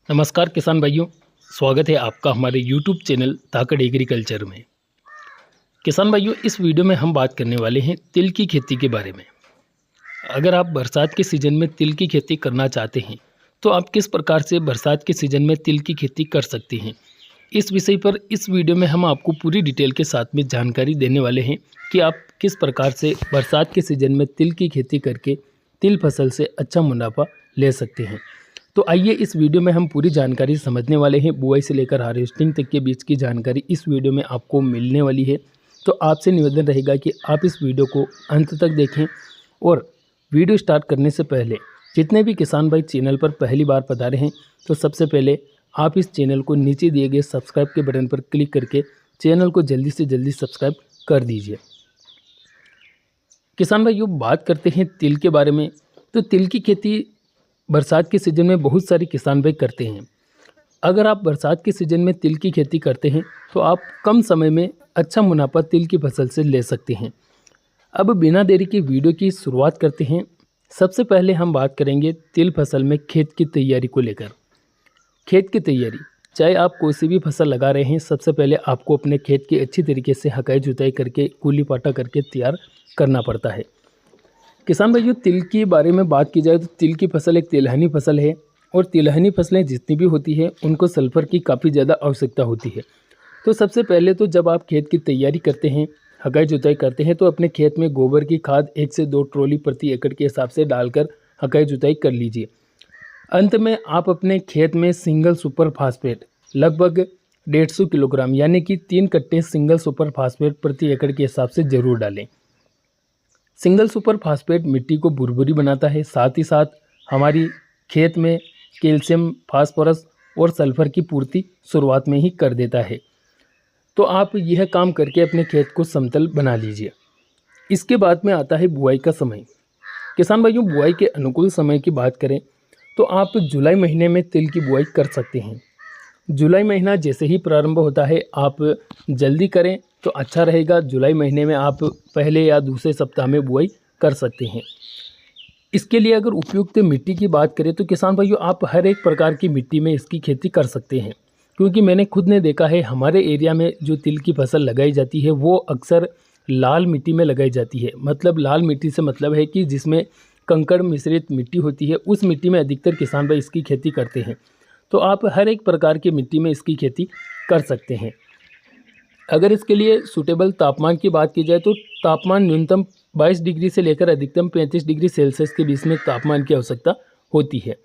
नमस्कार किसान भाइयों, स्वागत है आपका हमारे YouTube चैनल ताकड़ एग्रीकल्चर में। किसान भाइयों, इस वीडियो में हम बात करने वाले हैं तिल की खेती के बारे में। अगर आप बरसात के सीज़न में तिल की खेती करना चाहते हैं तो आप किस प्रकार से बरसात के सीज़न में तिल की खेती कर सकते हैं, इस विषय पर इस वीडियो में हम आपको पूरी डिटेल के साथ में जानकारी देने वाले हैं कि आप किस प्रकार से बरसात के सीज़न में तिल की खेती करके तिल फसल से अच्छा मुनाफा ले सकते हैं। तो आइए इस वीडियो में हम पूरी जानकारी समझने वाले हैं। बुआई से लेकर हार्वेस्टिंग तक के बीच की जानकारी इस वीडियो में आपको मिलने वाली है। तो आपसे निवेदन रहेगा कि आप इस वीडियो को अंत तक देखें और वीडियो स्टार्ट करने से पहले जितने भी किसान भाई चैनल पर पहली बार पधारे हैं तो सबसे पहले आप इस चैनल को नीचे दिए गए सब्सक्राइब के बटन पर क्लिक करके चैनल को जल्दी से जल्दी सब्सक्राइब कर दीजिए। किसान भाइयों, बात करते हैं तिल के बारे में। तो तिल की खेती बरसात के सीज़न में बहुत सारे किसान भाई करते हैं। अगर आप बरसात के सीज़न में तिल की खेती करते हैं तो आप कम समय में अच्छा मुनाफा तिल की फसल से ले सकते हैं। अब बिना देरी के वीडियो की शुरुआत करते हैं। सबसे पहले हम बात करेंगे तिल फसल में खेत की तैयारी को लेकर। खेत की तैयारी, चाहे आप कोई सी भी फसल लगा रहे हैं, सबसे पहले आपको अपने खेत की अच्छी तरीके से हकाई जुताई करके कूली पाटा करके तैयार करना पड़ता है। किसान भाइयों, तिल के बारे में बात की जाए तो तिल की फसल एक तिलहनी फसल है और तिलहनी फसलें जितनी भी होती है उनको सल्फर की काफ़ी ज़्यादा आवश्यकता होती है। तो सबसे पहले तो जब आप खेत की तैयारी करते हैं, हकाई जुताई करते हैं, तो अपने खेत में गोबर की खाद 1 से 2 ट्रॉली प्रति एकड़ के हिसाब से डालकर हकाई जुताई कर लीजिए। अंत में आप अपने खेत में सिंगल सुपर फास्फेट लगभग 150 किलोग्राम यानी कि 3 कट्टे सिंगल सुपर फास्फेट प्रति एकड़ के हिसाब से ज़रूर डालें। सिंगल सुपर फास्फेट मिट्टी को भुरभुरी बनाता है, साथ ही साथ हमारी खेत में कैल्शियम, फास्फोरस और सल्फर की पूर्ति शुरुआत में ही कर देता है। तो आप यह काम करके अपने खेत को समतल बना लीजिए। इसके बाद में आता है बुआई का समय। किसान भाइयों, बुआई के अनुकूल समय की बात करें तो आप जुलाई महीने में तिल की बुआई कर सकते हैं। जुलाई महीना जैसे ही प्रारंभ होता है, आप जल्दी करें तो अच्छा रहेगा। जुलाई महीने में आप पहले या दूसरे सप्ताह में बुआई कर सकते हैं। इसके लिए अगर उपयुक्त मिट्टी की बात करें तो किसान भाइयों, आप हर एक प्रकार की मिट्टी में इसकी खेती कर सकते हैं, क्योंकि मैंने खुद ने देखा है हमारे एरिया में जो तिल की फसल लगाई जाती है वो अक्सर लाल मिट्टी में लगाई जाती है। मतलब लाल मिट्टी से मतलब है कि जिसमें कंकड़ मिश्रित मिट्टी होती है, उस मिट्टी में अधिकतर किसान भाई इसकी खेती करते हैं। तो आप हर एक प्रकार की मिट्टी में इसकी खेती कर सकते हैं। अगर इसके लिए सूटेबल तापमान की बात की जाए तो तापमान न्यूनतम 22 डिग्री से लेकर अधिकतम 35 डिग्री सेल्सियस के बीच में तापमान की आवश्यकता होती है।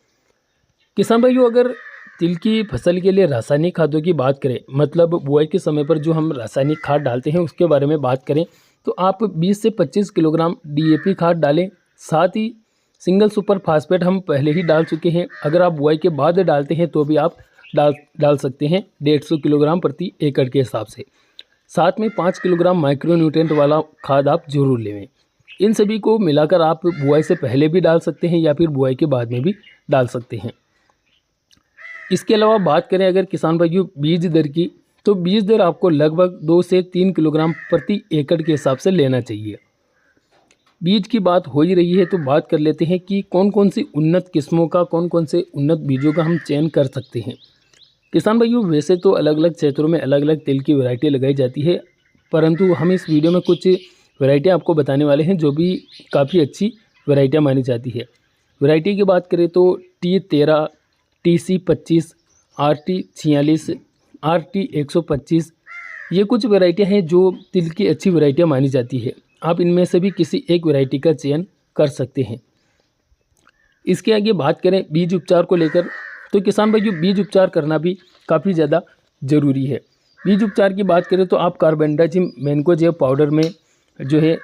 किसान भाइयों, अगर तिल की फसल के लिए रासायनिक खादों की बात करें, मतलब बुआई के समय पर जो हम रासायनिक खाद डालते हैं उसके बारे में बात करें, तो आप 20 से 25 किलोग्राम DAP खाद डालें। साथ ही सिंगल सुपर फास्फेट हम पहले ही डाल चुके हैं। अगर आप बुआई के बाद डालते हैं तो भी आप डाल सकते हैं 150 किलोग्राम प्रति एकड़ के हिसाब से। साथ में 5 किलोग्राम माइक्रो न्यूट्रिएंट वाला खाद आप जरूर लें। इन सभी को मिलाकर आप बुआई से पहले भी डाल सकते हैं या फिर बुआई के बाद में भी डाल सकते हैं। इसके अलावा बात करें अगर किसान भाइयों बीज दर की, तो बीज दर आपको लगभग 2 से 3 किलोग्राम प्रति एकड़ के हिसाब से लेना चाहिए। बीज की बात हो ही रही है तो बात कर लेते हैं कि कौन कौन सी उन्नत किस्मों का, कौन कौन से उन्नत बीजों का हम चयन कर सकते हैं। किसान भाइयों, वैसे तो अलग अलग क्षेत्रों में अलग अलग तिल की वैरायटी लगाई जाती है, परंतु हम इस वीडियो में कुछ वैरायटियाँ आपको बताने वाले हैं जो भी काफ़ी अच्छी वैरायटियाँ मानी जाती है। वैरायटी की बात करें तो T13, TC25, RT46, RT125, ये कुछ वैरायटियाँ हैं जो तिल की अच्छी वैरायटियाँ मानी जाती है। आप इनमें से भी किसी एक वैरायटी का चयन कर सकते हैं। इसके आगे बात करें बीज उपचार को लेकर, तो किसान भाइयों बीज उपचार करना भी काफ़ी ज़्यादा ज़रूरी है। बीज उपचार की बात करें तो आप कार्बेंडाजिम मैनकोजेब पाउडर में जो है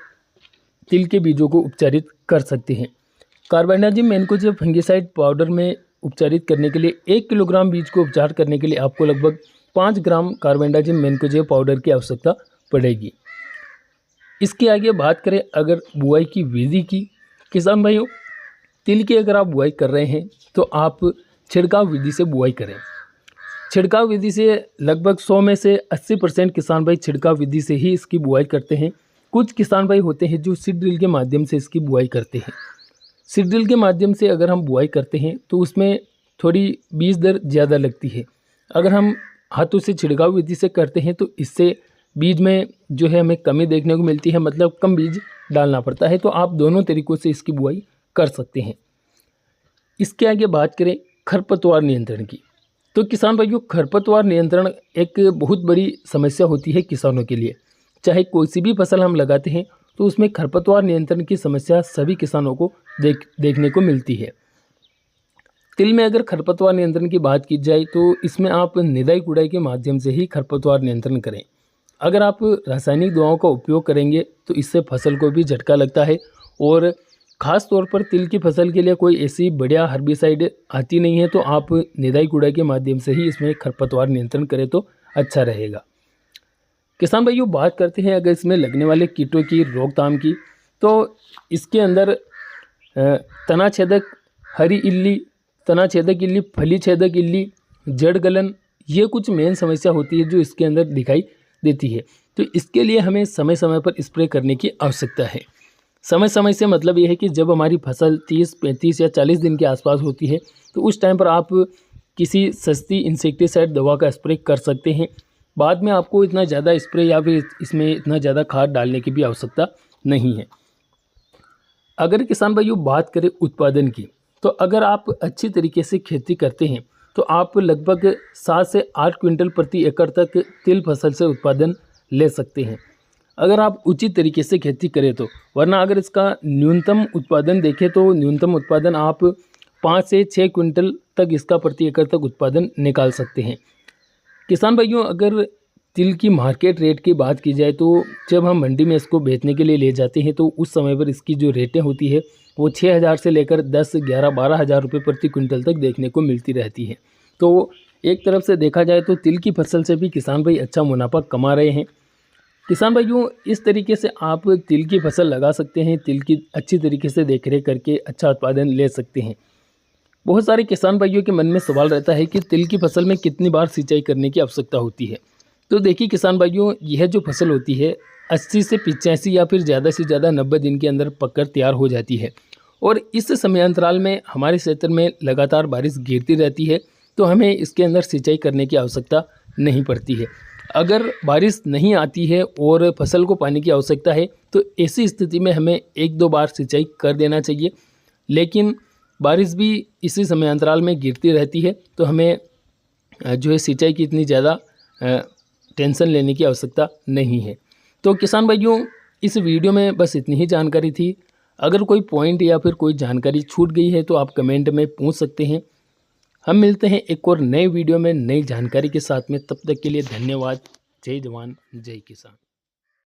तिल के बीजों को उपचारित कर सकते हैं। कार्बेंडाजिम मैनकोजेब फंगिसाइड पाउडर में उपचारित करने के लिए 1 किलोग्राम बीज को उपचार करने के लिए आपको लगभग 5 ग्राम कार्बेंडाजिम मैनकोजेब पाउडर की आवश्यकता पड़ेगी। इसके आगे बात करें अगर बुआई की विधि की, किसान भाइयों तिल की अगर आप बुआई कर रहे हैं तो आप छिड़काव विधि से बुआई करें। छिड़काव विधि से लगभग 100 में से 80% किसान भाई छिड़काव विधि से ही इसकी बुआई करते हैं। कुछ किसान भाई होते हैं जो सीड ड्रिल के माध्यम से इसकी बुआई करते हैं। सीड ड्रिल के माध्यम से अगर हम बुआई करते हैं तो उसमें थोड़ी बीज दर ज़्यादा लगती है। अगर हम हाथों से छिड़काव विधि से करते हैं तो इससे बीज में जो है हमें कमी देखने को मिलती है, मतलब कम बीज डालना पड़ता है। तो आप दोनों तरीक़ों से इसकी बुआई कर सकते हैं। इसके आगे बात करें खरपतवार नियंत्रण की, तो किसान भाइयों, खरपतवार नियंत्रण एक बहुत बड़ी समस्या होती है किसानों के लिए। चाहे कोई सी भी फसल हम लगाते हैं तो उसमें खरपतवार नियंत्रण की समस्या सभी किसानों को देखने को मिलती है। तिल में अगर खरपतवार नियंत्रण की बात की जाए तो इसमें आप निदाई गुड़ाई के माध्यम से ही खरपतवार नियंत्रण करें। अगर आप रासायनिक दवाओं का उपयोग करेंगे तो इससे फसल को भी झटका लगता है, और ख़ास तौर पर तिल की फसल के लिए कोई ऐसी बढ़िया हर्बिसाइड आती नहीं है। तो आप निदाई गुड़ाई के माध्यम से ही इसमें खरपतवार नियंत्रण करें तो अच्छा रहेगा। किसान भाइयों, बात करते हैं अगर इसमें लगने वाले कीटों की रोकथाम की, तो इसके अंदर तना छेदक हरी इल्ली, तना छेदक इल्ली, फली छेदक इल्ली, जड़ गलन, ये कुछ मेन समस्या होती है जो इसके अंदर दिखाई देती है। तो इसके लिए हमें समय समय पर स्प्रे करने की आवश्यकता है। समय समय से मतलब ये है कि जब हमारी फसल 30, 35 या 40 दिन के आसपास होती है तो उस टाइम पर आप किसी सस्ती इंसेक्टिसाइड दवा का स्प्रे कर सकते हैं। बाद में आपको इतना ज़्यादा स्प्रे या फिर इसमें इतना ज़्यादा खाद डालने की भी आवश्यकता नहीं है। अगर किसान भाइयों बात करें उत्पादन की, तो अगर आप अच्छी तरीके से खेती करते हैं तो आप लगभग 7 से 8 क्विंटल प्रति एकड़ तक तिल फसल से उत्पादन ले सकते हैं, अगर आप उचित तरीके से खेती करें तो। वरना अगर इसका न्यूनतम उत्पादन देखें तो न्यूनतम उत्पादन आप 5 से 6 क्विंटल तक इसका प्रति एकड़ तक उत्पादन निकाल सकते हैं। किसान भाइयों, अगर तिल की मार्केट रेट की बात की जाए तो जब हम मंडी में इसको बेचने के लिए ले जाते हैं तो उस समय पर इसकी जो रेटें होती है वो 6,000 से लेकर 10, 11, 12,000 रुपये प्रति क्विंटल तक देखने को मिलती रहती है। तो एक तरफ से देखा जाए तो तिल की फसल से भी किसान भाई अच्छा मुनाफा कमा रहे हैं। किसान भाइयों, इस तरीके से आप तिल की फसल लगा सकते हैं, तिल की अच्छी तरीके से देखरेख करके अच्छा उत्पादन ले सकते हैं। बहुत सारे किसान भाइयों के मन में सवाल रहता है कि तिल की फसल में कितनी बार सिंचाई करने की आवश्यकता होती है। तो देखिए किसान भाइयों, यह जो फसल होती है 80 से 85 या फिर ज़्यादा से ज़्यादा 90 दिन के अंदर पककर तैयार हो जाती है, और इस समय अंतराल में हमारे क्षेत्र में लगातार बारिश गिरती रहती है, तो हमें इसके अंदर सिंचाई करने की आवश्यकता नहीं पड़ती है। अगर बारिश नहीं आती है और फसल को पानी की आवश्यकता है तो ऐसी स्थिति में हमें 1-2 बार सिंचाई कर देना चाहिए, लेकिन बारिश भी इसी समय अंतराल में गिरती रहती है तो हमें जो है सिंचाई की इतनी ज़्यादा टेंशन लेने की आवश्यकता नहीं है। तो किसान भाइयों, इस वीडियो में बस इतनी ही जानकारी थी। अगर कोई पॉइंट या फिर कोई जानकारी छूट गई है तो आप कमेंट में पूछ सकते हैं। हम मिलते हैं एक और नए वीडियो में नई जानकारी के साथ में, तब तक के लिए धन्यवाद। जय जवान जय किसान।